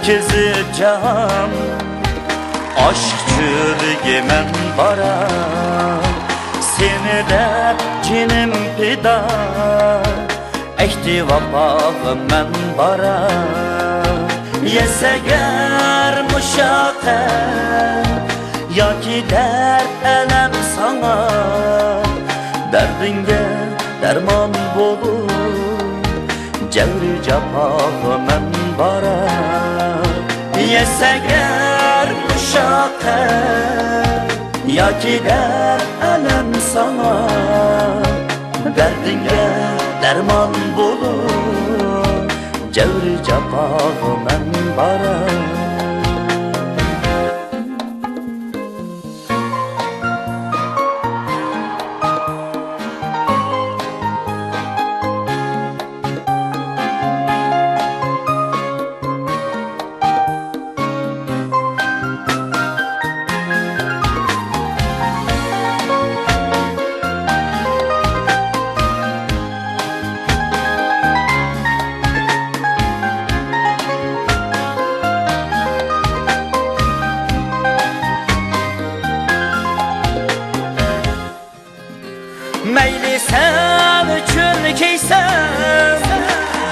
kezeceğim. Aşkçılığı men bara, seni de cinim pida. Ehdi vapağı men bara, yeseger muşaqat, yoki dert elem sana. Derdinge derman bolup, cevri capağı men bara. Yeseger muşaqat, yoki dert elem sana. Derdinge derman bolup, cevri capağı men bara. Meyli sen üçün keysem,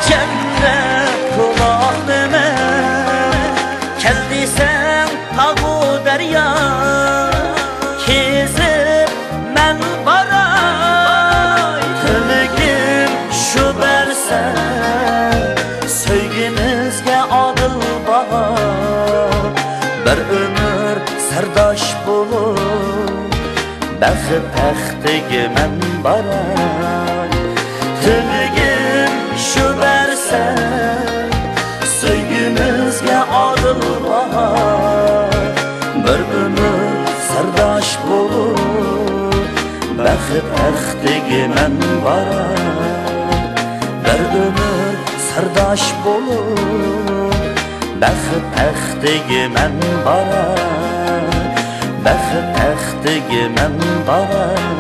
cennet kulağlıma. Keldiysen tağı derya, kezip men baray. Tülgüm şu bersen, söygümüzge adıl bahar. Bir ömür serdaş bulur, bəxi təxtigi mən baray. Tülgüm şu bərsən, söygümüzge adıl bahar. Bir ömür sərdaş bulur, bəxi təxtigi mən baray. Bir ömür sərdaş bulur, bəxi təxtigi mən baray. Bəxi təxtigi mən baray.